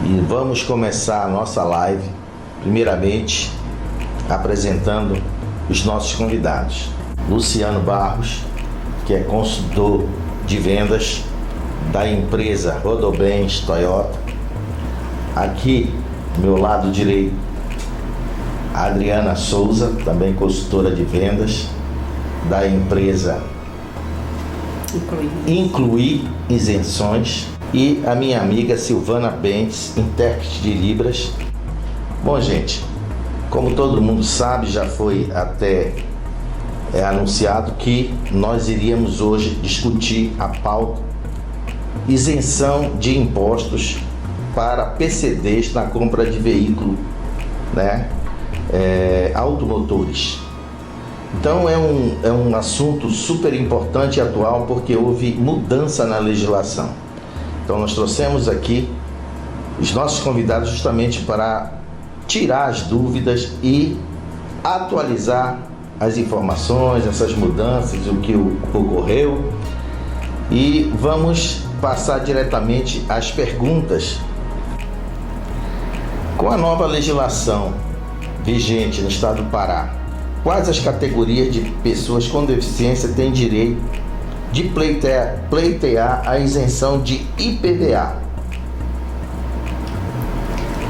E vamos começar a nossa live, primeiramente apresentando os nossos convidados. Luciano Barros, que é consultor de vendas da empresa Rodobens Toyota. Aqui, do meu lado direito, a Adriana Souza, também consultora de vendas da empresa Incluir Isenções, e a minha amiga Silvana Bentes, intérprete de Libras. Bom, gente, como todo mundo sabe, já foi até anunciado que nós iríamos hoje discutir a pauta isenção de impostos para PCDs na compra de veículo, né, automotores. Então é um assunto super importante e atual, porque houve mudança na legislação. Então nós trouxemos aqui os nossos convidados justamente para tirar as dúvidas e atualizar as informações, essas mudanças, o que ocorreu. E vamos passar diretamente às perguntas. Com a nova legislação vigente no estado do Pará, quais as categorias de pessoas com deficiência têm direito de pleitear a isenção de IPVA?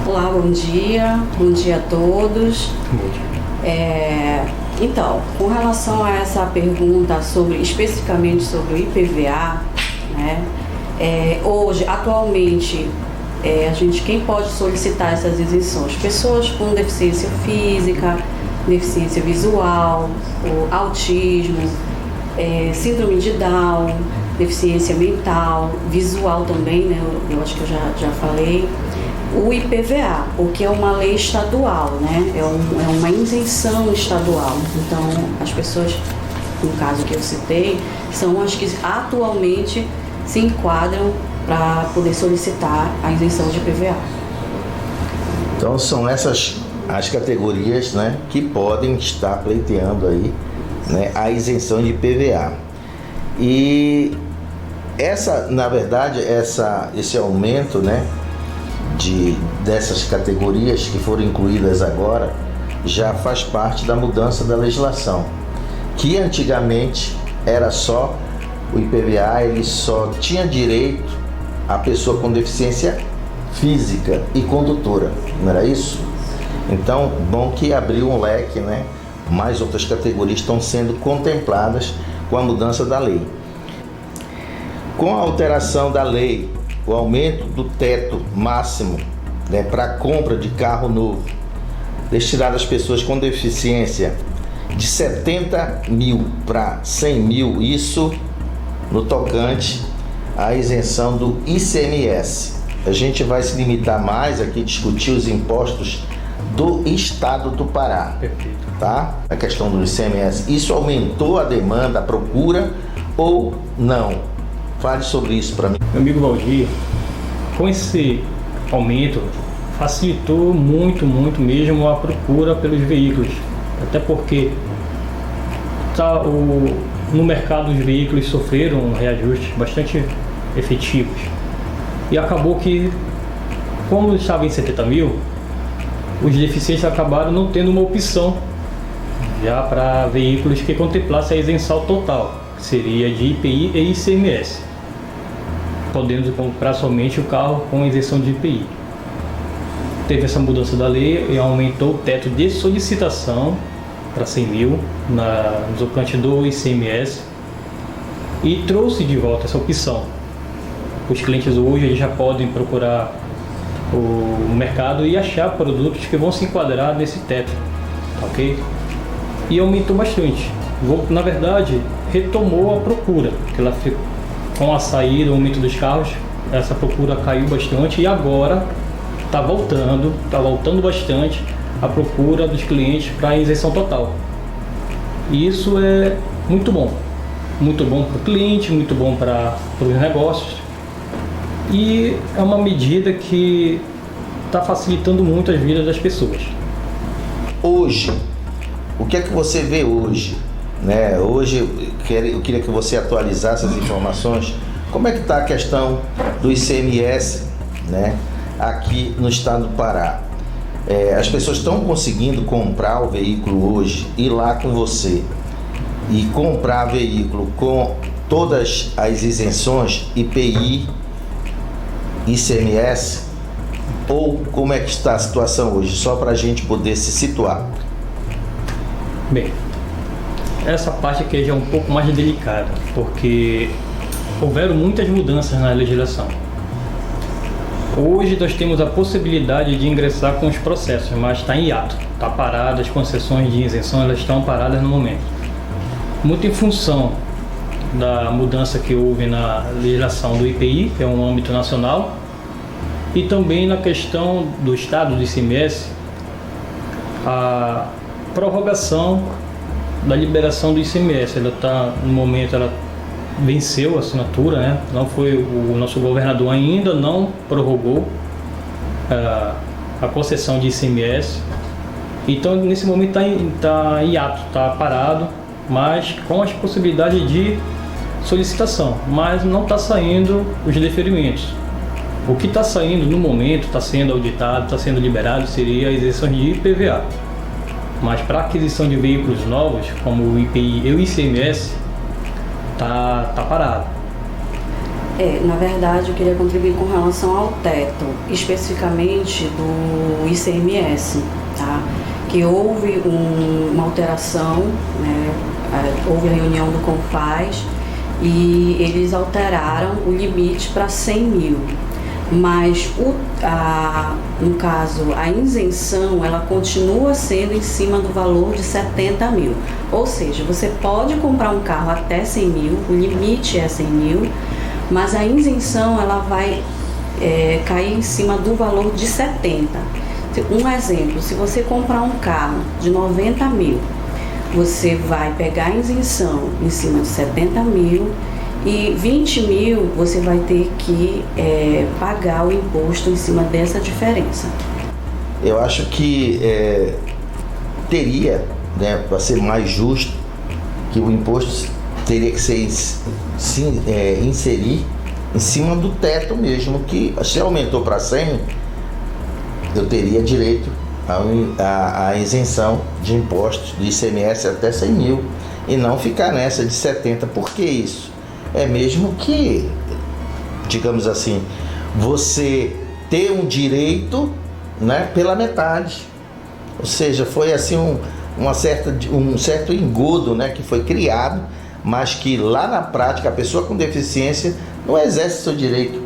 Olá, bom dia a todos. Então, com relação a essa pergunta especificamente sobre o IPVA, né, hoje, atualmente, quem pode solicitar essas isenções? Pessoas com deficiência física, deficiência visual, autismo, síndrome de Down, deficiência mental, visual também, né? Eu acho que eu já falei. O IPVA, porque é uma lei estadual, né? É uma isenção estadual. Então, as pessoas, no caso que eu citei, são as que atualmente se enquadram para poder solicitar a isenção de IPVA. Então, são essas as categorias, né, que podem estar pleiteando aí, né, a isenção de IPVA. E na verdade, esse aumento, né, dessas categorias que foram incluídas agora, já faz parte da mudança da legislação, que antigamente era só o IPVA, ele só tinha direito a pessoa com deficiência física e condutora, não era isso? Então, bom que abriu um leque, né? Mais outras categorias estão sendo contempladas com a mudança da lei. Com a alteração da lei, o aumento do teto máximo, né, para compra de carro novo, destinado às pessoas com deficiência, de 70 mil para 100 mil, isso no tocante à isenção do ICMS. A gente vai se limitar mais aqui a discutir os impostos do estado do Pará. Perfeito. Tá? A questão do ICMS, isso aumentou a demanda, a procura ou não? Fale sobre isso para mim. Meu amigo Valdir, com esse aumento, facilitou muito mesmo a procura pelos veículos. Até porque no mercado os veículos sofreram reajustes bastante efetivos. E acabou que, como estava em 70 mil, os deficientes acabaram não tendo uma opção já para veículos que contemplassem a isenção total, que seria de IPI e ICMS, podendo comprar somente o carro com isenção de IPI. Teve essa mudança da lei e aumentou o teto de solicitação para 100 mil no tocante do ICMS e trouxe de volta essa opção. Os clientes hoje eles já podem procurar o mercado e achar produtos que vão se enquadrar nesse teto, ok? E aumentou bastante. Na verdade, retomou a procura, que com a saída, o aumento dos carros, essa procura caiu bastante e agora está voltando bastante a procura dos clientes para a isenção total. E isso é muito bom para o cliente, muito bom para os negócios. E é uma medida que está facilitando muito as vidas das pessoas. Hoje, o que é que você vê hoje? Né? Hoje eu queria que você atualizasse as informações. Como é que está a questão do ICMS, né? aqui no estado do Pará. As pessoas estão conseguindo comprar o veículo hoje, ir lá com você e comprar veículo com todas as isenções, IPI, ICMS, ou como é que está a situação hoje? Só para a gente poder se situar. Bem, essa parte aqui já é um pouco mais delicada, porque houveram muitas mudanças na legislação. Hoje nós temos a possibilidade de ingressar com os processos, mas está em hiato, está parado, as concessões de isenção elas estão paradas no momento. Muito em função da mudança que houve na legislação do IPI, que é um âmbito nacional, e também na questão do estado do ICMS, a prorrogação da liberação do ICMS. Ela está, no momento, ela venceu a assinatura, né? Não foi, o nosso governador ainda não prorrogou a concessão de ICMS. Então, nesse momento está em hiato, está parado, mas com as possibilidades de solicitação, mas não está saindo os deferimentos. O que está saindo no momento, está sendo auditado, está sendo liberado, seria a isenção de IPVA. Mas para aquisição de veículos novos, como o IPI e o ICMS, tá parado. Na verdade, eu queria contribuir com relação ao teto, especificamente do ICMS, tá? Que houve uma alteração, né? Houve a reunião do CONFAZ e eles alteraram o limite para 100 mil. Mas, no caso, a isenção, ela continua sendo em cima do valor de 70 mil. Ou seja, você pode comprar um carro até 100 mil, o limite é 100 mil, mas a isenção, ela vai cair em cima do valor de 70. Um exemplo, se você comprar um carro de 90 mil, você vai pegar a isenção em cima de 70 mil, e 20 mil você vai ter que pagar o imposto em cima dessa diferença. Eu acho que teria, né, para ser mais justo, que o imposto teria que ser inserir em cima do teto mesmo, que se aumentou para 100, eu teria direito a isenção de impostos de ICMS até 100 mil e não ficar nessa de 70. Por que isso? É mesmo que, digamos assim, você ter um direito, né, pela metade. Ou seja, foi assim um certo engodo, né, que foi criado, mas que lá na prática a pessoa com deficiência não exerce seu direito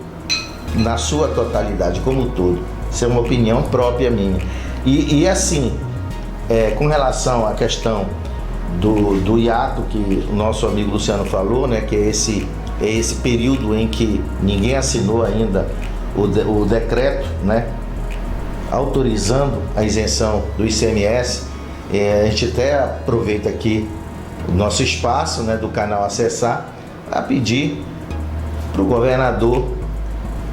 na sua totalidade, como um todo. Isso é uma opinião própria minha. E assim, com relação à questão do hiato que o nosso amigo Luciano falou, né, que é esse período em que ninguém assinou ainda o decreto, né, autorizando a isenção do ICMS. A gente até aproveita aqui o nosso espaço, né, do canal Acessar, a pedir para o governador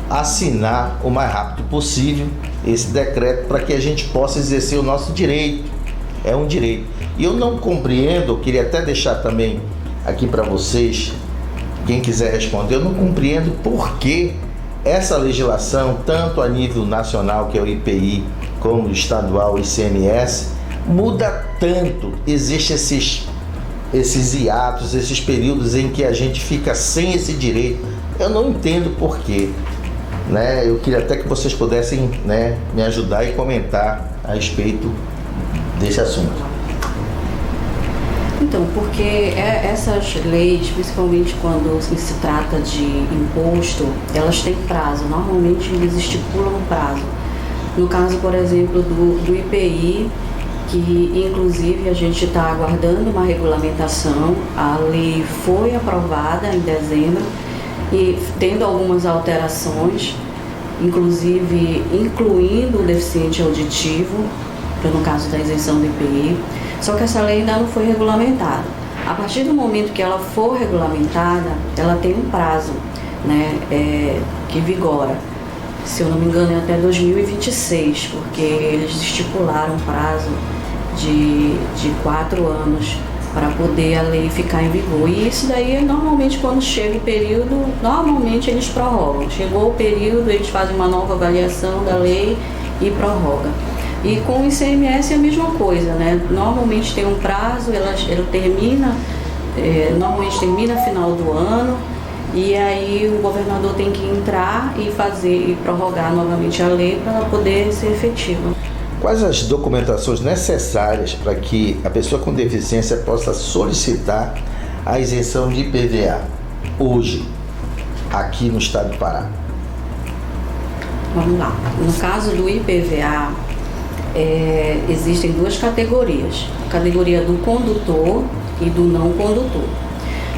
assinar o mais rápido possível esse decreto para que a gente possa exercer o nosso direito. É um direito. E eu não compreendo, eu queria até deixar também aqui para vocês, quem quiser responder, eu não compreendo por que essa legislação, tanto a nível nacional, que é o IPI, como estadual, o ICMS, muda tanto. Existem esses hiatos, esses períodos em que a gente fica sem esse direito. Eu não entendo por quê. Né? Eu queria até que vocês pudessem, né, me ajudar e comentar a respeito desse assunto. Então, porque essas leis, principalmente quando se trata de imposto, elas têm prazo. Normalmente eles estipulam prazo. No caso, por exemplo, do IPI, que inclusive a gente está aguardando uma regulamentação, a lei foi aprovada em dezembro e tendo algumas alterações, inclusive incluindo o deficiente auditivo, no caso da isenção do IPI, só que essa lei ainda não foi regulamentada. A partir do momento que ela for regulamentada, ela tem um prazo, né, que vigora. Se eu não me engano, é até 2026, porque eles estipularam um prazo de 4 anos para poder a lei ficar em vigor. E isso daí, normalmente, quando chega o período, normalmente eles prorrogam. Chegou o período, eles fazem uma nova avaliação da lei e prorroga. E com o ICMS é a mesma coisa, né? Normalmente tem um prazo, ela termina, normalmente termina final do ano, e aí o governador tem que entrar e prorrogar novamente a lei para ela poder ser efetiva. Quais as documentações necessárias para que a pessoa com deficiência possa solicitar a isenção de IPVA hoje, aqui no estado do Pará? Vamos lá. No caso do IPVA, existem duas categorias. A categoria do condutor e do não condutor.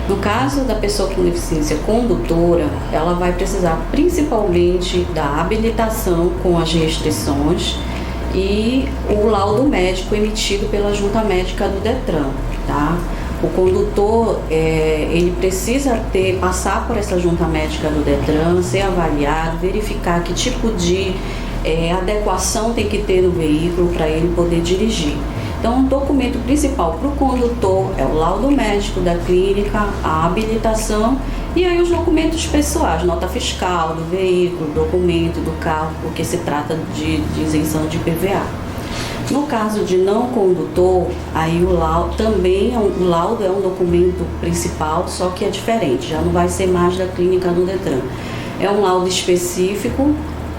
No caso da pessoa com deficiência condutora, ela vai precisar principalmente da habilitação com as restrições e o laudo médico emitido pela Junta Médica do Detran, tá? O condutor, ele precisa passar por essa Junta Médica do Detran, ser avaliado, verificar que tipo de adequação tem que ter no veículo para ele poder dirigir. Então, o documento principal para o condutor é o laudo médico da clínica, a habilitação e aí os documentos pessoais, nota fiscal do veículo, documento do carro, porque se trata de isenção de IPVA. No caso de não condutor, aí o laudo é um documento principal, só que é diferente, já não vai ser mais da clínica do Detran. É um laudo específico,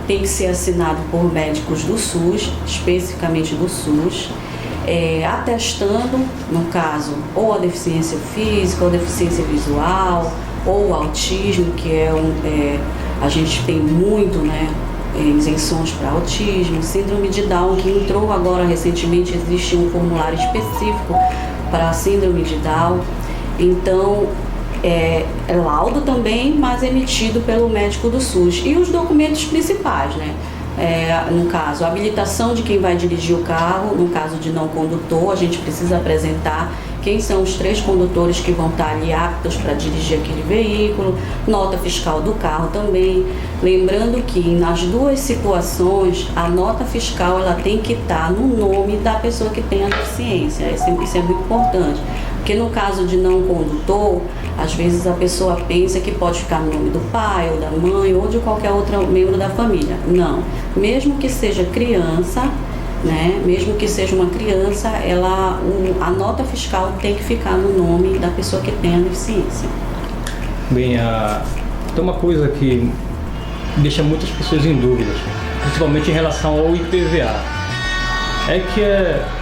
tem que ser assinado por médicos do SUS, especificamente do SUS, atestando, no caso, ou a deficiência física, ou a deficiência visual, ou o autismo, que a gente tem muito, né, isenções para autismo, síndrome de Down, que entrou agora recentemente, existe um formulário específico para a síndrome de Down. Então, é laudo também, mas emitido pelo médico do SUS. E os documentos principais, né? No caso, a habilitação de quem vai dirigir o carro, no caso de não condutor, a gente precisa apresentar quem são os 3 condutores que vão estar ali aptos para dirigir aquele veículo, nota fiscal do carro também. Lembrando que nas duas situações, a nota fiscal ela tem que estar no nome da pessoa que tem a deficiência. Isso é muito importante. Porque no caso de não condutor, às vezes a pessoa pensa que pode ficar no nome do pai ou da mãe ou de qualquer outro membro da família. Não. Mesmo que seja criança, né? Mesmo que seja uma criança, a nota fiscal tem que ficar no nome da pessoa que tem a deficiência. Bem, tem uma coisa que deixa muitas pessoas em dúvidas, principalmente em relação ao IPVA. É que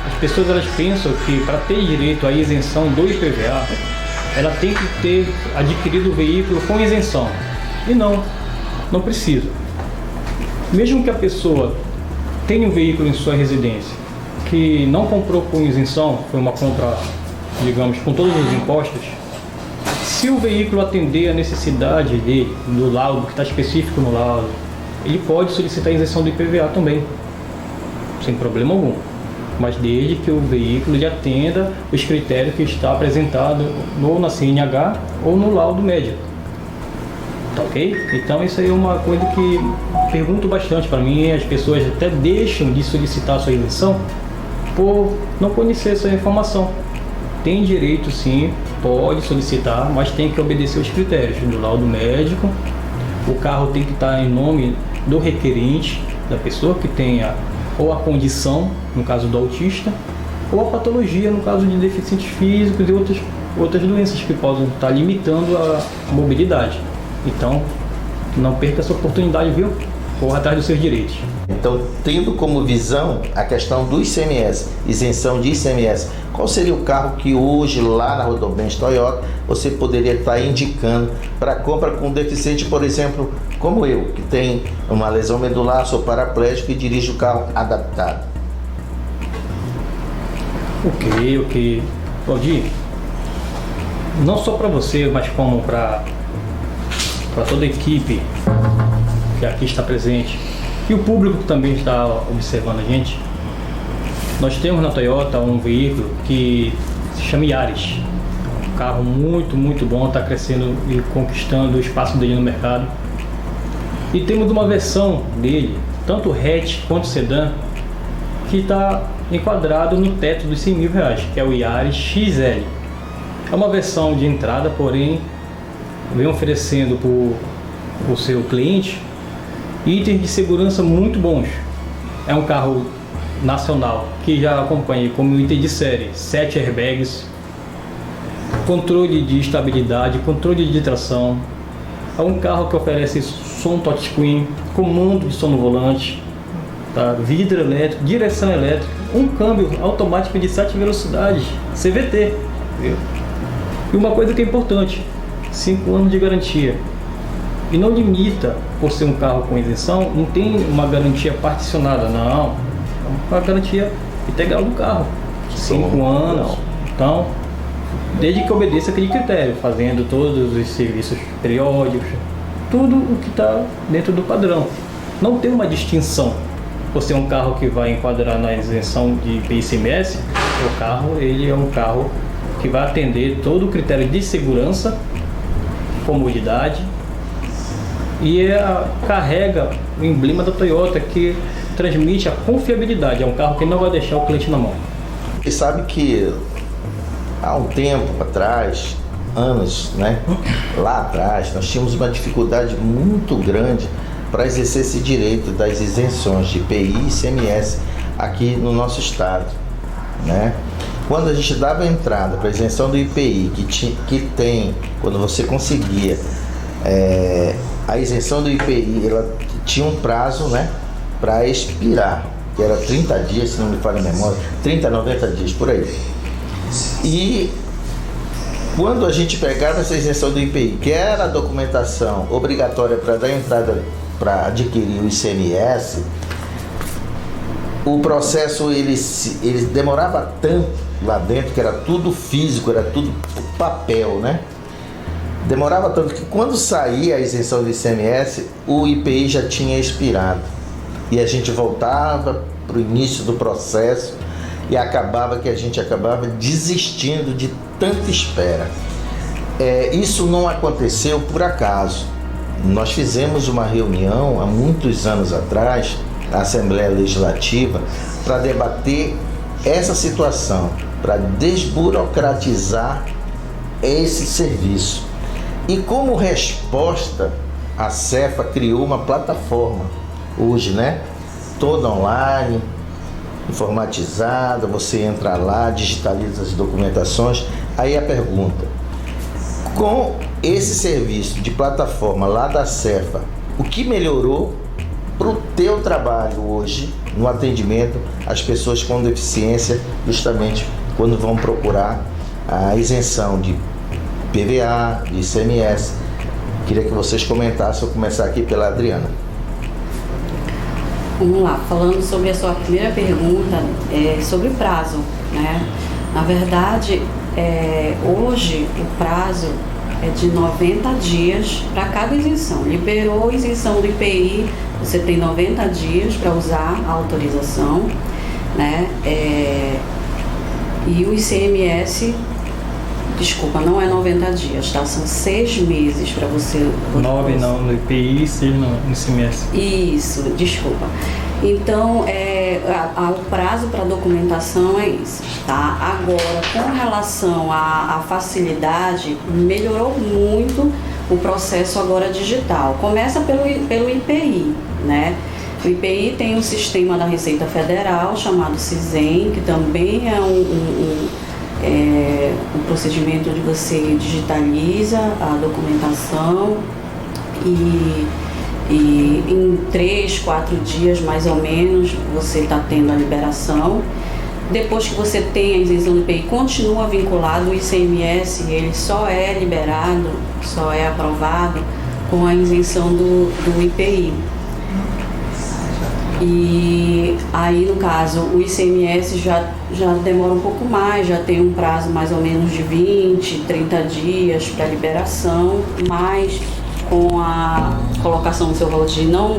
as pessoas elas pensam que para ter direito à isenção do IPVA, ela tem que ter adquirido o veículo com isenção. E não precisa. Mesmo que a pessoa tenha um veículo em sua residência que não comprou com isenção, foi uma compra, digamos, com todos os impostos, se o veículo atender a necessidade dele, do laudo, que está específico no laudo, ele pode solicitar a isenção do IPVA também, sem problema algum, mas desde que o veículo ele atenda os critérios que está apresentado na CNH ou no laudo médico. Tá ok? Então isso aí é uma coisa que pergunto bastante para mim, as pessoas até deixam de solicitar a sua isenção por não conhecer essa informação. Tem direito sim, pode solicitar, mas tem que obedecer os critérios do laudo médico. O carro tem que estar em nome do requerente, da pessoa que tenha ou a condição, no caso do autista, ou a patologia, no caso de deficientes físicos e outras doenças que possam estar limitando a mobilidade. Então, não perca essa oportunidade, viu? Corra atrás dos seus direitos. Então, tendo como visão a questão do ICMS, isenção de ICMS, qual seria o carro que hoje, lá na Rodobens Toyota, você poderia estar indicando para compra com um deficiente, por exemplo, como eu, que tem uma lesão medular, sou paraplégico e dirijo o carro adaptado? Ok. Valdir, não só para você, mas como para toda a equipe que aqui está presente e o público que também está observando a gente, nós temos na Toyota um veículo que se chama Yaris. Um carro muito bom, está crescendo e conquistando o espaço dele no mercado. E temos uma versão dele, tanto hatch quanto sedã, que está enquadrado no teto dos R$100 mil, que é o Yaris XL. É uma versão de entrada, porém vem oferecendo para o seu cliente itens de segurança muito bons. É um carro nacional que já acompanha como item de série 7 airbags, controle de estabilidade, controle de tração. É um carro que oferece som touchscreen, comando de som no volante, tá? Vidro elétrico, direção elétrica, um câmbio automático de 7 velocidades, CVT. Viu? E uma coisa que é importante, 5 anos de garantia. E não limita, por ser um carro com isenção, não tem uma garantia particionada, não. É uma garantia integral do carro. 5 anos. Então, desde que obedeça aquele critério, fazendo todos os serviços periódicos, tudo o que está dentro do padrão. Não tem uma distinção. Por ser um carro que vai enquadrar na isenção de ICMS, o carro ele é um carro que vai atender todo o critério de segurança, comodidade, e carrega o emblema da Toyota, que transmite a confiabilidade. É um carro que não vai deixar o cliente na mão. E sabe que há um tempo atrás, anos, né? Lá atrás, nós tínhamos uma dificuldade muito grande para exercer esse direito das isenções de IPI e ICMS aqui no nosso estado, né? Quando a gente dava entrada para a isenção do IPI, que tem, quando você conseguia a isenção do IPI, ela tinha um prazo, né, para expirar, que era 30 dias, se não me falha a memória, 30 a 90 dias, por aí. E quando a gente pegava essa isenção do IPI, que era a documentação obrigatória para dar entrada para adquirir o ICMS, o processo ele demorava tanto lá dentro, que era tudo físico, era tudo papel, né? Demorava tanto que quando saía a isenção do ICMS, o IPI já tinha expirado. E a gente voltava para o início do processo e acabava que a gente acabava desistindo de tanta espera. Isso não aconteceu por acaso. Nós fizemos uma reunião há muitos anos atrás, na Assembleia Legislativa, para debater essa situação, para desburocratizar esse serviço. E como resposta, a Cefa criou uma plataforma hoje, né? Toda online, informatizada, você entra lá, digitaliza as documentações. Aí a pergunta: com esse serviço de plataforma lá da Cefa, o que melhorou para o teu trabalho hoje no atendimento às pessoas com deficiência, justamente quando vão procurar a isenção de PVA, de ICMS? Queria que vocês comentassem. Vou começar aqui pela Adriana. Vamos lá, falando sobre a sua primeira pergunta, sobre o prazo, né? Na verdade, hoje o prazo é de 90 dias para cada isenção. Liberou a isenção do IPI, você tem 90 dias para usar a autorização, né? E o ICMS, desculpa, não é 90 dias, tá? São 6 meses para você... 9 não, no IPI e 6 no ICMS. Isso, desculpa. Então, o prazo para documentação é isso, tá? Agora, com relação à facilidade, melhorou muito o processo agora digital. Começa pelo IPI, né? O IPI tem um sistema da Receita Federal chamado CISEM, que também é um procedimento onde você digitaliza a documentação e em 3, 4 dias mais ou menos você está tendo a liberação. Depois que você tem a isenção do IPI, continua vinculado, o ICMS ele só é liberado, só é aprovado com a isenção do IPI. E aí, no caso, o ICMS já demora um pouco mais, já tem um prazo mais ou menos de 20, 30 dias para liberação, mas com a colocação do seu valor de não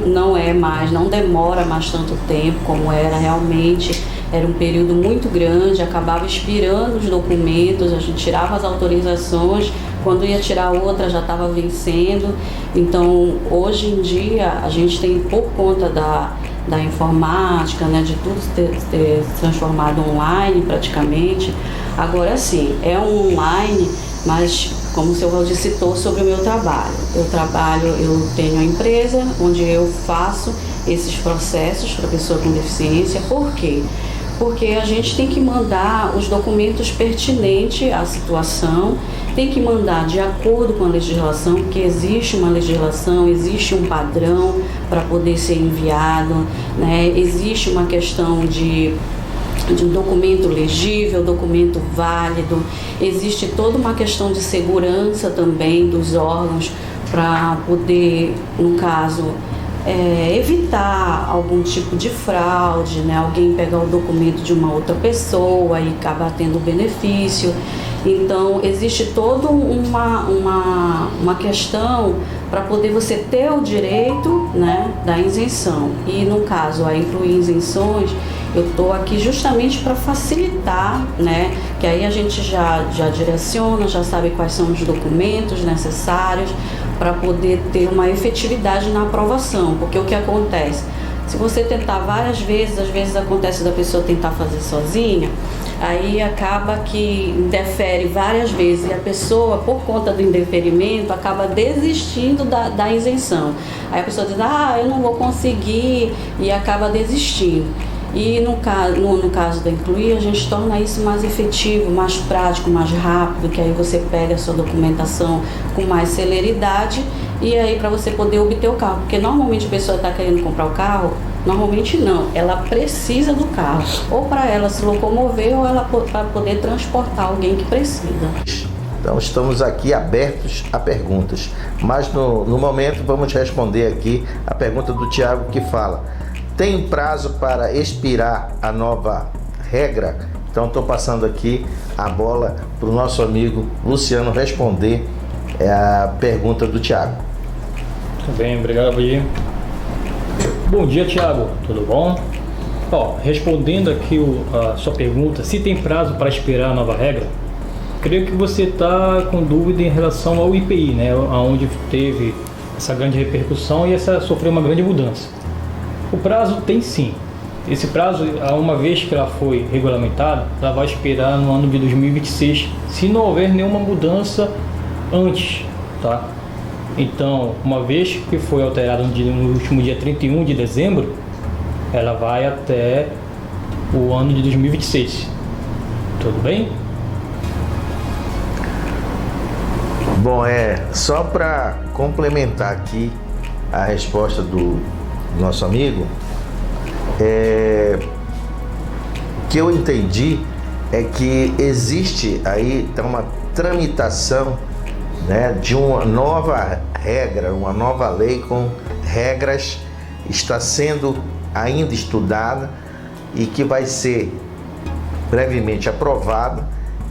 demora mais tanto tempo como era realmente. Era um período muito grande, acabava expirando os documentos, a gente tirava as autorizações, quando ia tirar outra já estava vencendo. Então, hoje em dia, a gente tem, por conta da informática, né, de tudo ter transformado online praticamente. Agora sim, é um online, mas como o seu Valdir citou sobre o meu trabalho. Eu tenho uma empresa onde eu faço esses processos para pessoa com deficiência. Por quê? Porque a gente tem que mandar os documentos pertinentes à situação, tem que mandar de acordo com a legislação, porque existe uma legislação, existe um padrão para poder ser enviado, né? Existe uma questão de um documento legível, documento válido, existe toda uma questão de segurança também dos órgãos para poder, no caso, evitar algum tipo de fraude, né? Alguém pegar o documento de uma outra pessoa e acabar tendo benefício. Então, existe toda uma questão para poder você ter o direito, né, da isenção. E, no caso, a incluir isenções, eu estou aqui justamente para facilitar, né, que aí a gente já direciona, já sabe quais são os documentos necessários para poder ter uma efetividade na aprovação. Porque o que acontece? Se você tentar várias vezes, às vezes acontece da pessoa tentar fazer sozinha, aí acaba que interfere várias vezes e a pessoa, por conta do indeferimento, acaba desistindo da isenção. Aí a pessoa diz, eu não vou conseguir, e acaba desistindo. E no caso da Incluir, a gente torna isso mais efetivo, mais prático, mais rápido, que aí você pega a sua documentação com mais celeridade e aí para você poder obter o carro. Porque normalmente a pessoa está querendo comprar o carro, normalmente não, ela precisa do carro, ou para ela se locomover ou ela para poder transportar alguém que precisa. Então estamos aqui abertos a perguntas, mas no momento vamos responder aqui a pergunta do Tiago, que fala: tem prazo para expirar a nova regra? Então estou passando aqui a bola para o nosso amigo Luciano responder a pergunta do Tiago. Tudo bem, obrigado, Valdir. Bom dia, Tiago, tudo bom? Respondendo aqui a sua pergunta, se tem prazo para expirar a nova regra, creio que você está com dúvida em relação ao IPI, né, onde teve essa grande repercussão e sofreu uma grande mudança. O prazo tem sim. Esse prazo, uma vez que ela foi regulamentada, ela vai expirar no ano de 2026, se não houver nenhuma mudança antes, tá? Então, uma vez que foi alterada no último dia 31 de dezembro, ela vai até o ano de 2026. Tudo bem? Bom, só para complementar aqui a resposta do nosso amigo, que eu entendi é que existe aí uma tramitação, né, de uma nova regra, uma nova lei com regras, está sendo ainda estudada e que vai ser brevemente aprovada,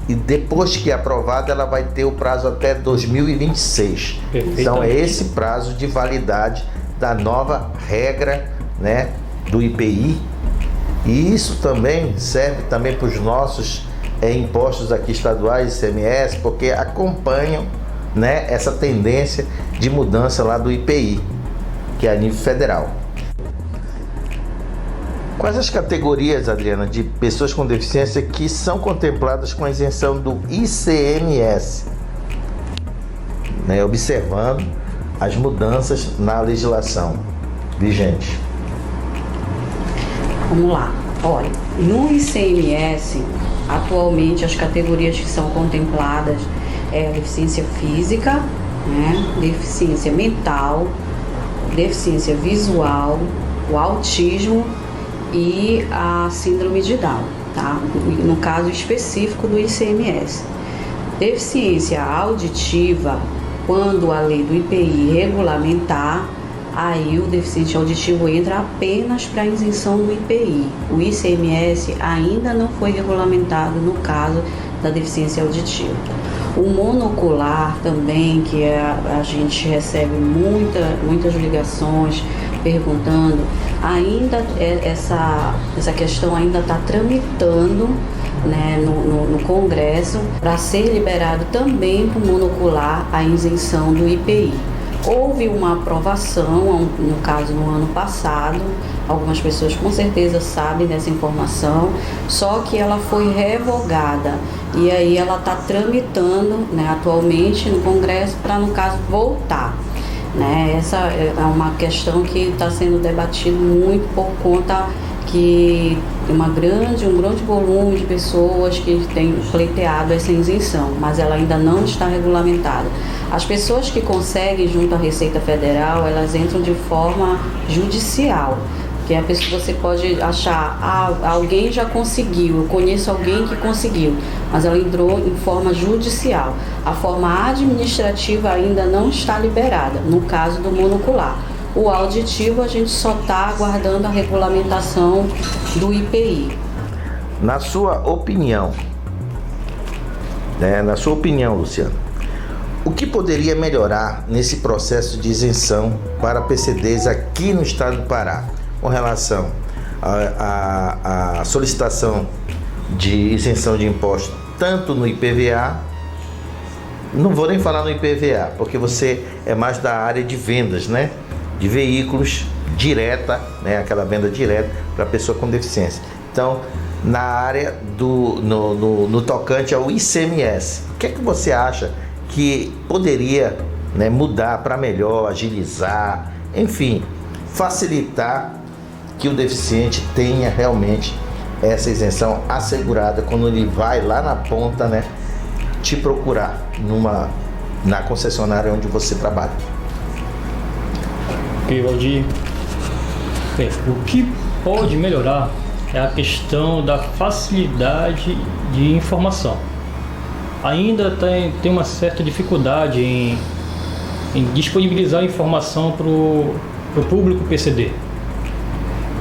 e depois que aprovada ela vai ter o prazo até 2026. Então é esse prazo de validade da nova regra, né, do IPI, e isso também serve também para os nossos impostos aqui estaduais, ICMS, porque acompanham, né, essa tendência de mudança lá do IPI, que é a nível federal. Quais as categorias, Adriana, de pessoas com deficiência que são contempladas com a isenção do ICMS, né, observando as mudanças na legislação vigente? Vamos lá. Olha, no ICMS, atualmente as categorias que são contempladas é a deficiência física, né, deficiência mental, deficiência visual, o autismo e a síndrome de Down, tá? No caso específico do ICMS. Deficiência auditiva, quando a lei do IPI regulamentar, aí o deficiente auditivo entra apenas para a isenção do IPI. O ICMS ainda não foi regulamentado no caso da deficiência auditiva. O monocular também, que a gente recebe muitas ligações perguntando, ainda essa questão ainda está tramitando, né, no Congresso, para ser liberado também para o monocular a isenção do IPI. Houve uma aprovação, no caso no ano passado, algumas pessoas com certeza sabem dessa informação, só que ela foi revogada e aí ela está tramitando, né, atualmente no Congresso para, no caso, voltar. Né? Essa é uma questão que está sendo debatida muito por conta que tem um grande volume de pessoas que têm pleiteado essa isenção, mas ela ainda não está regulamentada. As pessoas que conseguem junto à Receita Federal, elas entram de forma judicial, que a pessoa, você pode achar, alguém já conseguiu, eu conheço alguém que conseguiu, mas ela entrou em forma judicial. A forma administrativa ainda não está liberada, no caso do monocular. O auditivo a gente só está aguardando a regulamentação do IPI. Na sua opinião, Luciano, o que poderia melhorar nesse processo de isenção para PCDs aqui no estado do Pará, com relação à solicitação de isenção de imposto, tanto no IPVA, não vou nem falar no IPVA, porque você é mais da área de vendas, né? De veículos direta, né? Aquela venda direta para pessoa com deficiência. Então, na área no tocante ao ICMS, o que é que você acha que poderia, né, mudar para melhor, agilizar, enfim, facilitar que o deficiente tenha realmente essa isenção assegurada quando ele vai lá na ponta, né, te procurar na concessionária onde você trabalha? Ok, Valdir. Bem, o que pode melhorar é a questão da facilidade de informação. Ainda tem uma certa dificuldade em disponibilizar informação para o público PCD.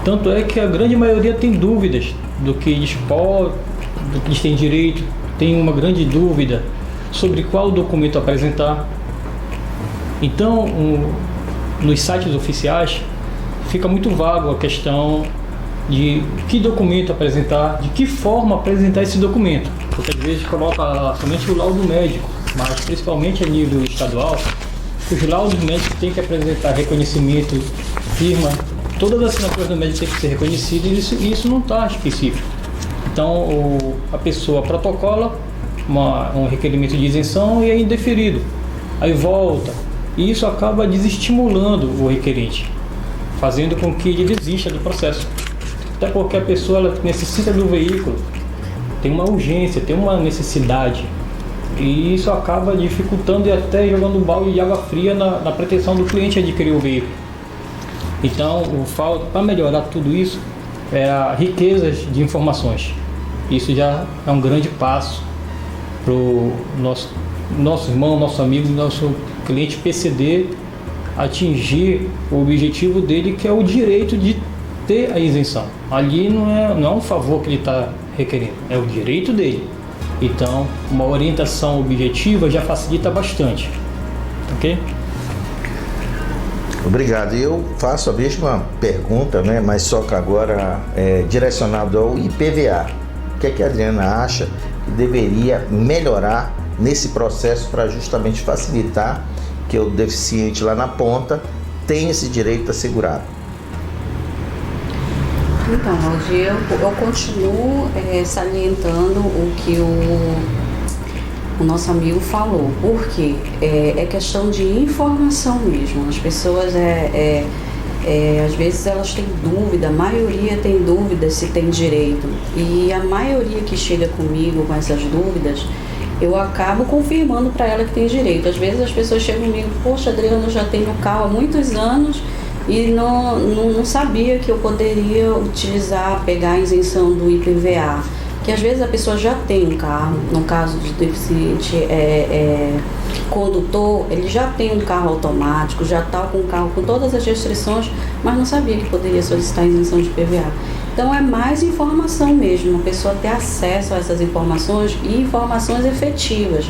Tanto é que a grande maioria tem dúvidas do que eles têm direito, tem uma grande dúvida sobre qual documento apresentar. Então, nos sites oficiais fica muito vago a questão de que documento apresentar, de que forma apresentar esse documento, porque às vezes coloca somente o laudo médico, mas principalmente a nível estadual, os laudos médicos têm que apresentar reconhecimento, firma, todas as assinaturas do médico têm que ser reconhecidas e isso não está específico. Então a pessoa protocola um requerimento de isenção e é indeferido, aí volta, e isso acaba desestimulando o requerente, fazendo com que ele desista do processo. Até porque a pessoa ela necessita do veículo, tem uma urgência, tem uma necessidade, e isso acaba dificultando e até jogando um balde de água fria na pretensão do cliente adquirir o veículo. Então, para melhorar tudo isso, é a riqueza de informações. Isso já é um grande passo para o nosso irmão, nosso amigo, nosso cliente PCD atingir o objetivo dele, que é o direito de ter a isenção. Ali não é um favor que ele está requerendo, é o direito dele. Então, uma orientação objetiva já facilita bastante, ok? Obrigado. Eu faço a mesma pergunta, né, mas só que agora direcionado ao IPVA. O que é que a Adriana acha que deveria melhorar nesse processo para justamente facilitar que o deficiente lá na ponta tenha esse direito assegurado? Então, Valdir, eu continuo salientando o que o nosso amigo falou, porque é questão de informação mesmo. As pessoas, às vezes elas têm dúvida, a maioria tem dúvida se tem direito, e a maioria que chega comigo com essas dúvidas, eu acabo confirmando para ela que tem direito. Às vezes as pessoas chegam comigo, poxa, Adriana, eu já tenho carro há muitos anos e não sabia que eu poderia pegar a isenção do IPVA. Que às vezes a pessoa já tem um carro, no caso de deficiente condutor, ele já tem um carro automático, já está com o carro com todas as restrições, mas não sabia que poderia solicitar a isenção de IPVA. Então é mais informação mesmo, a pessoa ter acesso a essas informações e informações efetivas.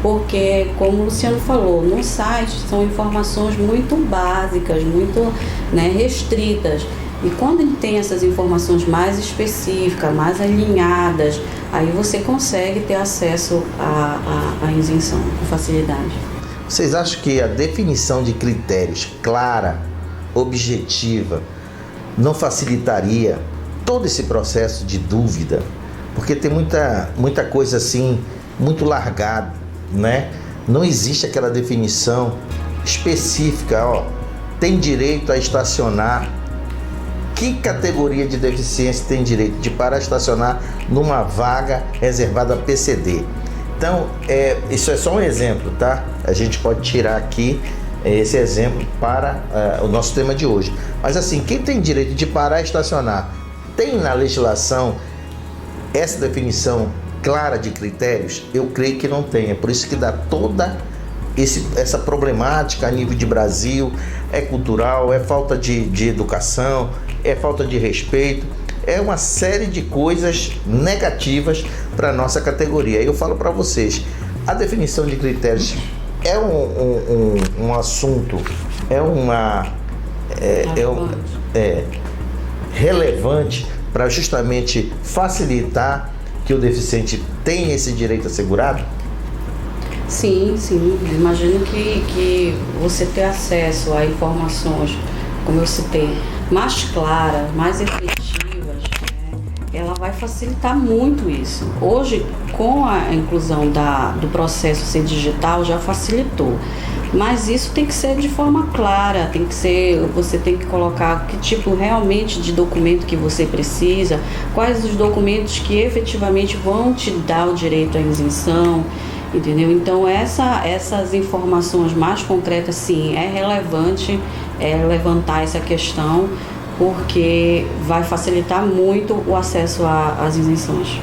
Porque, como o Luciano falou, no site são informações muito básicas, muito restritas. E quando ele tem essas informações mais específicas, mais alinhadas, aí você consegue ter acesso à isenção com facilidade. Vocês acham que a definição de critérios clara, objetiva, não facilitaria todo esse processo de dúvida? Porque tem muita coisa assim, muito largada, né? Não existe aquela definição específica, ó, tem direito a estacionar. Que categoria de deficiência tem direito de parar estacionar numa vaga reservada a PCD? Então, isso é só um exemplo, tá? A gente pode tirar aqui esse exemplo para o nosso tema de hoje. Mas assim, quem tem direito de parar e estacionar? Tem na legislação essa definição clara de critérios? Eu creio que não tem. É por isso que dá toda essa problemática a nível de Brasil. É cultural, é falta de educação, é falta de respeito, é uma série de coisas negativas para a nossa categoria. Eu falo para vocês, a definição de critérios é um assunto, relevante para justamente facilitar que o deficiente tenha esse direito assegurado? Sim. Eu imagino que você ter acesso a informações, como eu citei, mais claras, mais efetivas, né? Ela vai facilitar muito isso. Hoje, com a inclusão do processo ser digital, já facilitou. Mas isso tem que ser de forma clara, você tem que colocar que tipo realmente de documento que você precisa, quais os documentos que efetivamente vão te dar o direito à isenção, entendeu? Então essas informações mais concretas, sim, é relevante levantar essa questão, porque vai facilitar muito o acesso às isenções.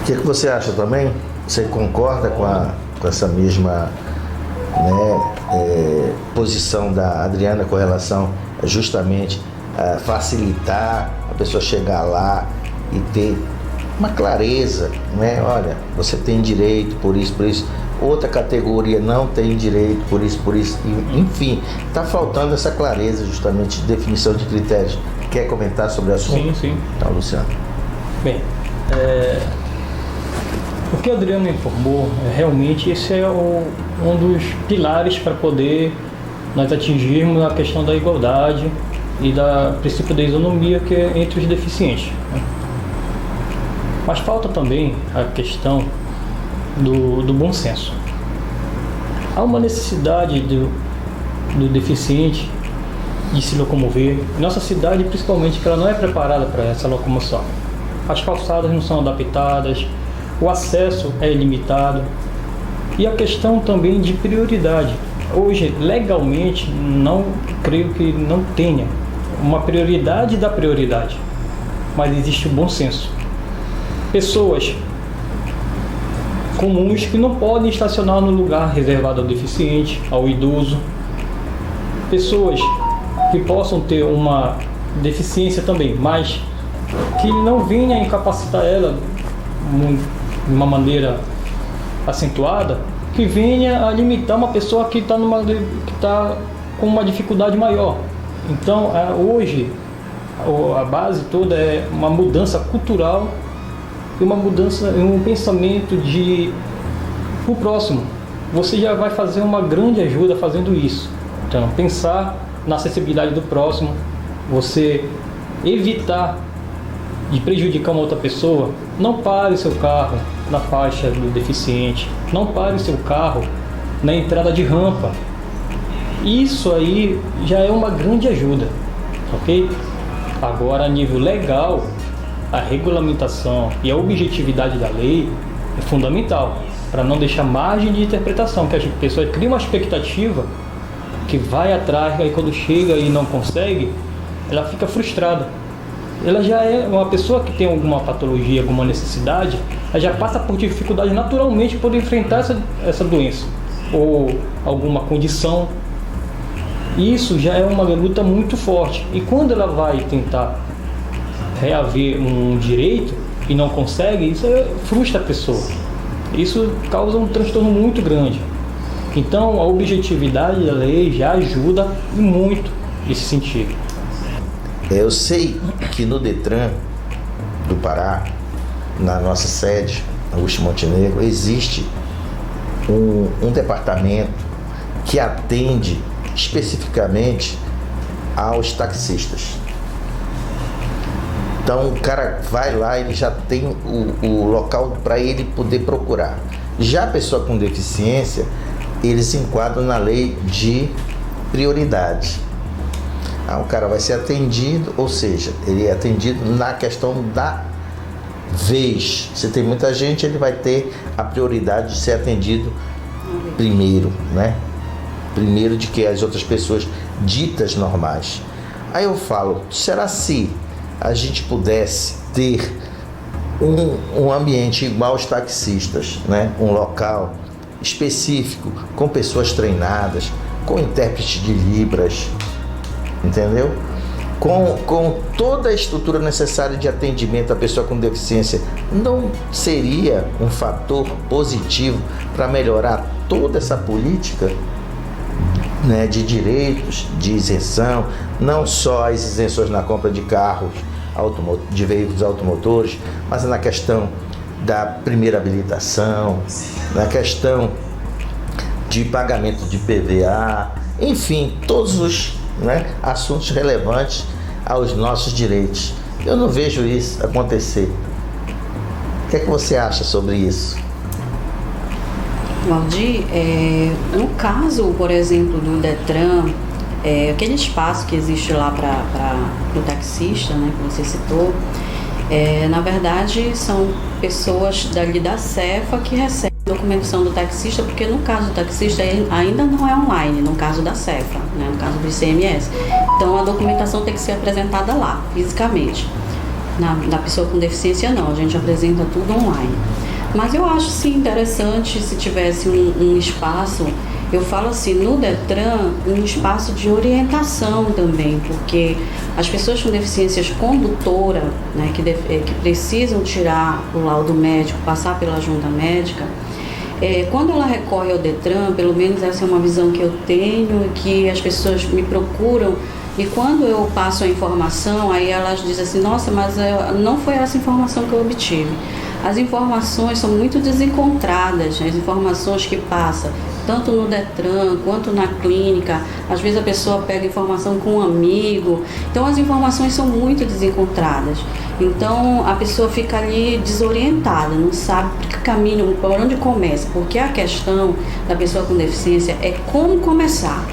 O que você acha também? Você concorda com essa mesma posição da Adriana com relação a justamente facilitar a pessoa chegar lá e ter uma clareza, né? Olha, você tem direito por isso, outra categoria não tem direito por isso, enfim, está faltando essa clareza justamente de definição de critérios. Quer comentar sobre o assunto? Sim. Então, Luciano. Bem, o que a Adriana informou, realmente esse é um dos pilares para poder nós atingirmos a questão da igualdade e do princípio da isonomia que é entre os deficientes, né? Mas falta também a questão do bom senso. Há uma necessidade do deficiente de se locomover. Nossa cidade, principalmente, que ela não é preparada para essa locomoção. As calçadas não são adaptadas, o acesso é ilimitado e a questão também de prioridade. Hoje, legalmente, não creio que não tenha uma prioridade da prioridade, mas existe o bom senso. Pessoas comuns que não podem estacionar no lugar reservado ao deficiente, ao idoso. Pessoas que possam ter uma deficiência também, mas que não venha incapacitar ela de uma maneira acentuada, que venha a limitar uma pessoa que está com uma dificuldade maior. Então, hoje, a base toda é uma mudança cultural e uma mudança em um pensamento o próximo. Você já vai fazer uma grande ajuda fazendo isso. Então, pensar na acessibilidade do próximo, você evitar de prejudicar uma outra pessoa. Não pare seu carro na faixa do deficiente, não pare seu carro na entrada de rampa. Isso aí já é uma grande ajuda, ok? Agora, a nível legal, a regulamentação e a objetividade da lei é fundamental para não deixar margem de interpretação, que a pessoa cria uma expectativa que vai atrás, aí quando chega e não consegue, ela fica frustrada. Ela já é uma pessoa que tem alguma patologia, alguma necessidade, ela já passa por dificuldade naturalmente por enfrentar essa doença ou alguma condição. Isso já é uma luta muito forte. E quando ela vai tentar reaver um direito e não consegue, isso frustra a pessoa. Isso causa um transtorno muito grande. Então, a objetividade da lei já ajuda muito nesse sentido. Eu sei que no Detran do Pará, na nossa sede, Augusto Montenegro, existe um departamento que atende especificamente aos taxistas. Então o cara vai lá, ele já tem o local para ele poder procurar. Já a pessoa com deficiência, eles se enquadram na lei de prioridade. O cara vai ser atendido, ou seja, ele é atendido na questão da vez. Se tem muita gente, ele vai ter a prioridade de ser atendido primeiro, né? Primeiro de que as outras pessoas ditas normais. Aí eu falo, será se a gente pudesse ter um ambiente igual aos taxistas, né? Um local específico, com pessoas treinadas, com intérprete de Libras, entendeu? Com toda a estrutura necessária de atendimento à pessoa com deficiência, não seria um fator positivo para melhorar toda essa política, né, de direitos, de isenção, não só as isenções na compra de carros, de veículos automotores, mas na questão da primeira habilitação, na questão de pagamento de PVA, enfim, todos os, né, assuntos relevantes aos nossos direitos. Eu não vejo isso acontecer. O que é que você acha sobre isso? Valdir, no caso, por exemplo, do Detran, aquele espaço que existe lá para o taxista, né, que você citou, na verdade são pessoas dali da Cefa que recebem a documentação do taxista, porque no caso do taxista ainda não é online, no caso da Cefa, né, no caso do ICMS. Então a documentação tem que ser apresentada lá, fisicamente. Da pessoa com deficiência não, a gente apresenta tudo online. Mas eu acho sim interessante se tivesse um espaço, eu falo assim, no Detran, um espaço de orientação também, porque as pessoas com deficiências condutora, né, que precisam tirar o laudo médico, passar pela junta médica, quando ela recorre ao Detran, pelo menos essa é uma visão que eu tenho, que as pessoas me procuram, e quando eu passo a informação, aí elas dizem assim, nossa, mas não foi essa informação que eu obtive. As informações são muito desencontradas, as informações que passam, tanto no Detran quanto na clínica. Às vezes a pessoa pega informação com um amigo, então as informações são muito desencontradas. Então a pessoa fica ali desorientada, não sabe que caminho, por onde começa, porque a questão da pessoa com deficiência é como começar.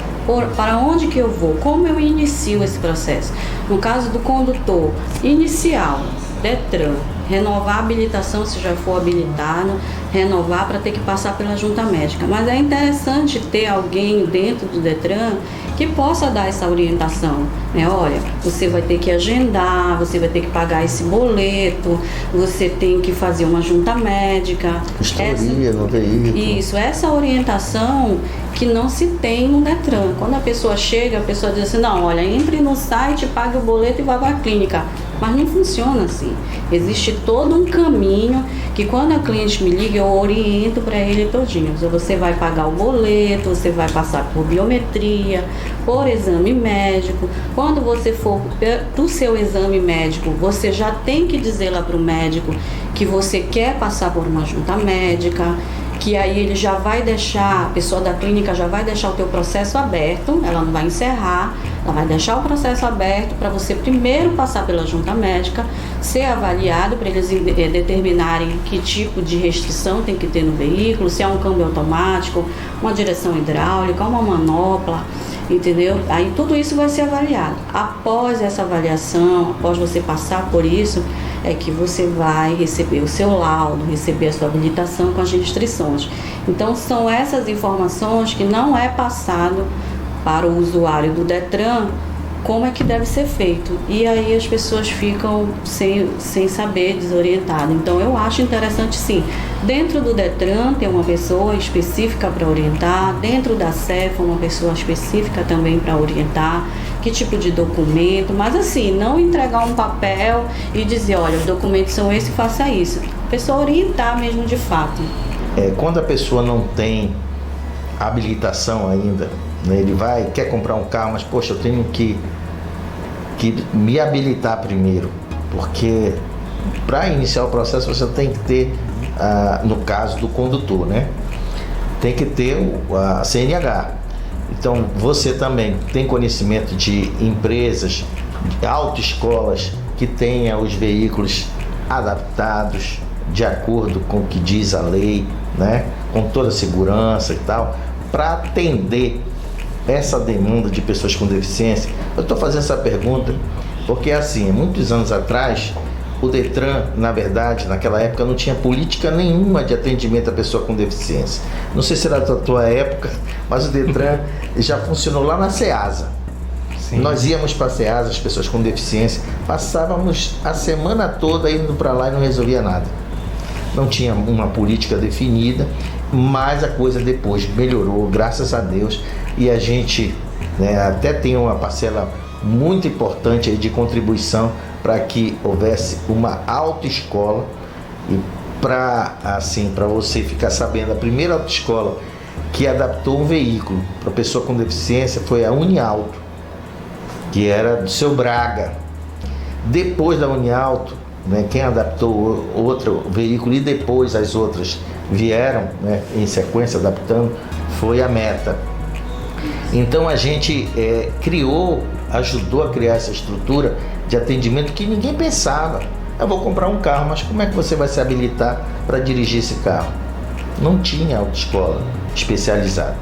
Para onde que eu vou? Como eu inicio esse processo? No caso do condutor, inicial, Detran, renovar a habilitação se já for habilitado, renovar para ter que passar pela junta médica. Mas é interessante ter alguém dentro do Detran que possa dar essa orientação, né? Olha, você vai ter que agendar, você vai ter que pagar esse boleto, você tem que fazer uma junta médica. Vistoria no veículo. Isso, essa orientação que não se tem no Detran. Quando a pessoa chega, a pessoa diz assim, não, olha, entre no site, pague o boleto e vá para a clínica. Mas não funciona assim. Existe todo um caminho que quando a cliente me liga, eu oriento para ele todinho. Você vai pagar o boleto, você vai passar por biometria, por exame médico. Quando você for para o seu exame médico, você já tem que dizer lá para o médico que você quer passar por uma junta médica, que aí ele já vai deixar, a pessoa da clínica já vai deixar o teu processo aberto, ela não vai encerrar, ela vai deixar o processo aberto para você primeiro passar pela junta médica, ser avaliado para eles determinarem que tipo de restrição tem que ter no veículo, se é um câmbio automático, uma direção hidráulica, uma manopla, entendeu? Aí tudo isso vai ser avaliado. Após essa avaliação, após você passar por isso, é que você vai receber o seu laudo, receber a sua habilitação com as restrições. Então são essas informações que não é passado para o usuário do Detran como é que deve ser feito. E aí as pessoas ficam sem saber, desorientadas. Então eu acho interessante sim, dentro do Detran ter uma pessoa específica para orientar, dentro da Cefa uma pessoa específica também para orientar, que tipo de documento, mas assim, não entregar um papel e dizer, olha, os documentos são esses, faça isso. A pessoa orientar mesmo de fato. Quando a pessoa não tem habilitação ainda, né, ele quer comprar um carro, mas poxa, eu tenho que me habilitar primeiro, porque para iniciar o processo você tem que ter, no caso do condutor, né, tem que ter a CNH. Então, você também tem conhecimento de empresas, de autoescolas que tenha os veículos adaptados de acordo com o que diz a lei, né? Com toda a segurança e tal, para atender essa demanda de pessoas com deficiência? Eu estou fazendo essa pergunta porque, assim, muitos anos atrás, o Detran, na verdade, naquela época, não tinha política nenhuma de atendimento à pessoa com deficiência. Não sei se era da tua época, mas o Detran já funcionou lá na Ceasa. Sim. Nós íamos para a Ceasa, as pessoas com deficiência, passávamos a semana toda indo para lá e não resolvia nada. Não tinha uma política definida, mas a coisa depois melhorou, graças a Deus, e a gente, né, até tem uma parcela muito importante aí de contribuição para que houvesse uma autoescola. E para você ficar sabendo, a primeira autoescola que adaptou um veículo para pessoa com deficiência foi a Uniauto, que era do seu Braga. Depois da Uniauto, né, quem adaptou outro veículo e depois as outras vieram, né, em sequência adaptando, foi a Meta. Então a gente ajudou a criar essa estrutura de atendimento que ninguém pensava. Eu vou comprar um carro, mas como é que você vai se habilitar para dirigir esse carro? Não tinha autoescola especializada.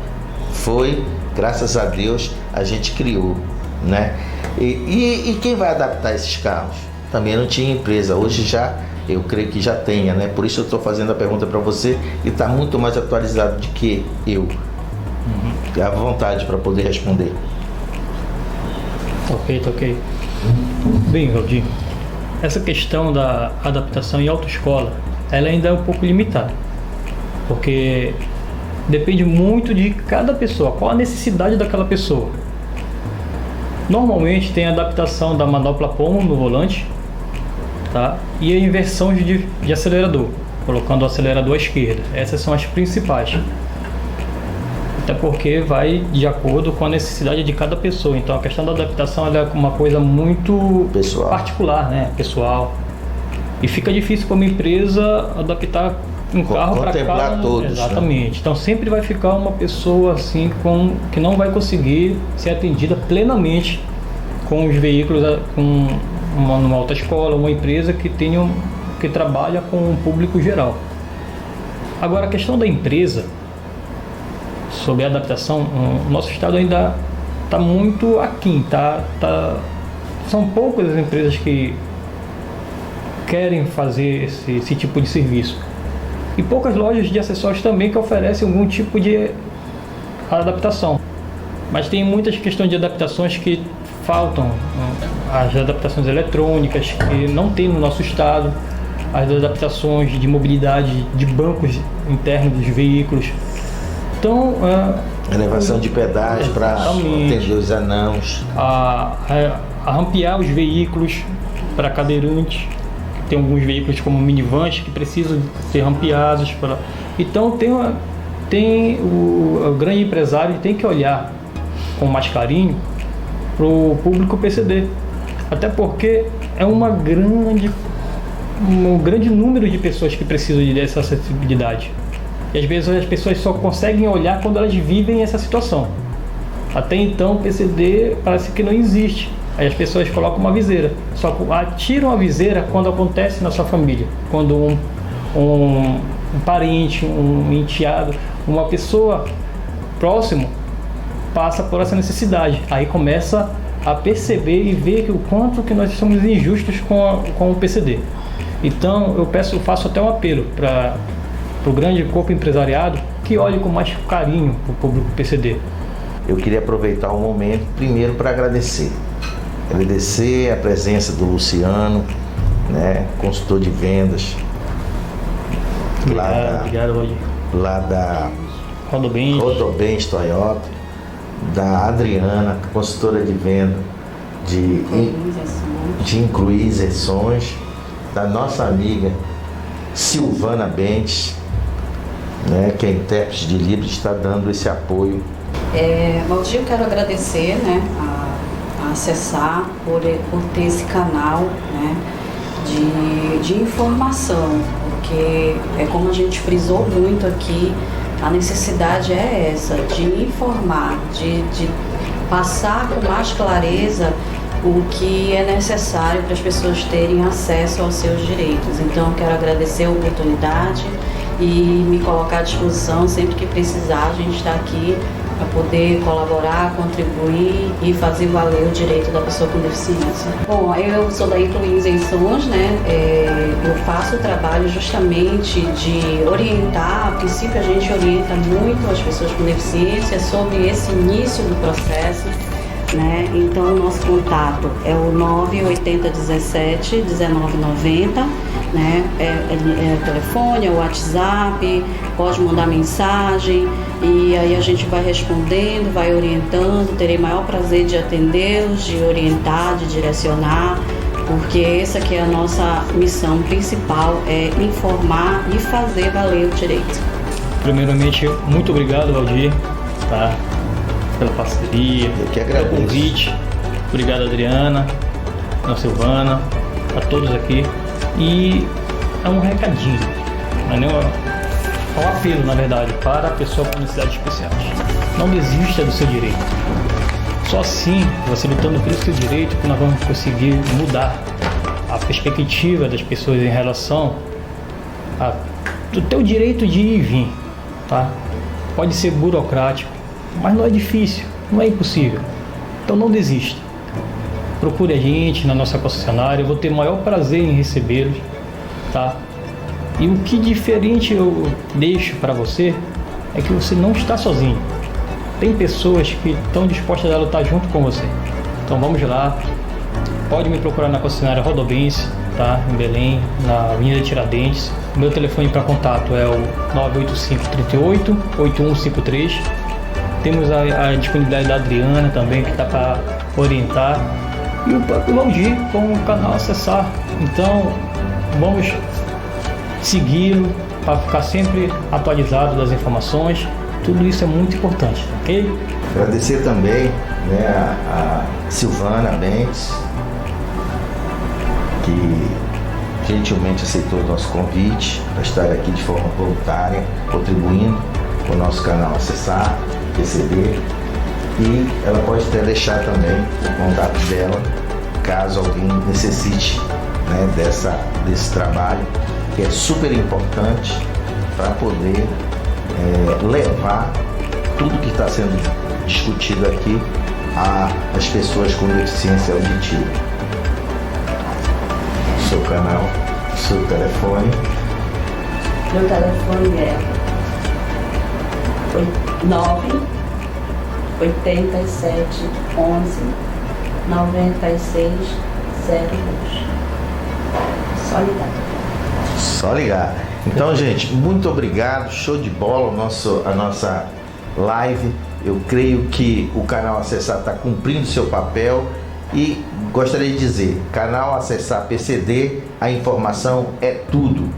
Foi, graças a Deus, a gente criou, né? E quem vai adaptar esses carros? Também não tinha empresa. Hoje já, eu creio que já tenha, né? Por isso eu estou fazendo a pergunta para você e está muito mais atualizado do que eu. À vontade para poder responder. Ok. Bem, Valdir, essa questão da adaptação em autoescola, ela ainda é um pouco limitada, porque depende muito de cada pessoa, qual a necessidade daquela pessoa. Normalmente tem a adaptação da manopla pomo no volante, tá? E a inversão de acelerador, colocando o acelerador à esquerda. Essas são as principais. Até porque vai de acordo com a necessidade de cada pessoa. Então a questão da adaptação ela é uma coisa muito pessoal, particular, né? Pessoal. E fica difícil para uma empresa adaptar um carro para cada... todos. Exatamente. Né? Então sempre vai ficar uma pessoa assim que não vai conseguir ser atendida plenamente com os veículos, com uma autoescola, uma empresa que trabalha com o público geral. Agora a questão da empresa sobre a adaptação, o nosso estado ainda está muito aquém, são poucas as empresas que querem fazer esse tipo de serviço e poucas lojas de acessórios também que oferecem algum tipo de adaptação, mas tem muitas questões de adaptações que faltam, as adaptações eletrônicas que não tem no nosso estado, as adaptações de mobilidade de bancos internos dos veículos. Então, elevação de pedais para atender os anãos, a rampear os veículos para cadeirantes. Tem alguns veículos como minivans que precisam ser rampeados. Então o grande empresário tem que olhar com mais carinho para o público PCD, até porque é um grande número de pessoas que precisam dessa acessibilidade. E às vezes as pessoas só conseguem olhar quando elas vivem essa situação. Até então o PCD parece que não existe. Aí as pessoas colocam uma viseira. Só tiram a viseira quando acontece na sua família. Quando um parente, um enteado, uma pessoa próximo passa por essa necessidade. Aí começa a perceber e ver o quanto que nós somos injustos com o PCD. Então eu faço até um apelo para o grande corpo empresariado que olhe com mais carinho o público PCD. Eu queria aproveitar o momento primeiro para agradecer a presença do Luciano, né, consultor de vendas, obrigado, Valdir. Lá da Rodobens Toyota, da Adriana, consultora de venda de Incluir Isenções, da nossa amiga Silvana Bentes, né, que é intérprete de Libras, está dando esse apoio. Valdir, eu quero agradecer, né, a acessar por ter esse canal, né, de informação, porque como a gente frisou muito aqui, A necessidade é essa, de informar, de passar com mais clareza o que é necessário para as pessoas terem acesso aos seus direitos. Então, quero agradecer a oportunidade e me colocar à disposição sempre que precisar. A gente está aqui para poder colaborar, contribuir e fazer valer o direito da pessoa com deficiência. Bom, eu sou da Incluir Isenções, né? Eu faço o trabalho justamente de orientar. A princípio, a gente orienta muito as pessoas com deficiência sobre esse início do processo, né? Então, o nosso contato é o 98017-1990, né? É o telefone, é o WhatsApp, pode mandar mensagem e aí a gente vai respondendo, vai orientando. Terei maior prazer de atendê-los, de orientar, de direcionar, porque essa aqui é a nossa missão principal, é informar e fazer valer o direito. Primeiramente, muito obrigado, Valdir, tá? Pela parceria, Eu que agradeço. pelo convite. Obrigado, Adriana, a Silvana, a todos aqui. E é um recadinho, não é nem um apelo, na verdade, para a pessoa com necessidades especiais. Não desista do seu direito. Só assim, você lutando pelo seu direito, que nós vamos conseguir mudar a perspectiva das pessoas em relação ao teu direito de ir e vir, tá? Pode ser burocrático, mas não é difícil, não é impossível. Então não desista. Procure a gente na nossa concessionária, eu vou ter o maior prazer em recebê-los, tá? E o que diferente eu deixo para você é que você não está sozinho. Tem pessoas que estão dispostas a lutar junto com você. Então vamos lá. Pode me procurar na concessionária Rodobense, tá? Em Belém, na Avenida Tiradentes. O meu telefone para contato é o 985-38-8153. Temos a disponibilidade da Adriana também, que está para orientar. E o próprio Valdir com o canal Acessar. Então, vamos segui-lo para ficar sempre atualizado das informações. Tudo isso é muito importante, ok? Agradecer também, né, a Silvana Bentes, que gentilmente aceitou o nosso convite para estar aqui de forma voluntária, contribuindo com o nosso canal Acessar, receber. E ela pode até deixar também o contato dela, caso alguém necessite, né, desse trabalho, que é super importante para poder levar tudo que está sendo discutido aqui às pessoas com deficiência auditiva. Seu canal, seu telefone. Meu telefone é 987119602. Só ligar. Só ligar. Então, gente, muito obrigado. Show de bola a nossa live. Eu creio que o canal Acessar está cumprindo seu papel. E gostaria de dizer, canal Acessar PCD, a informação é tudo.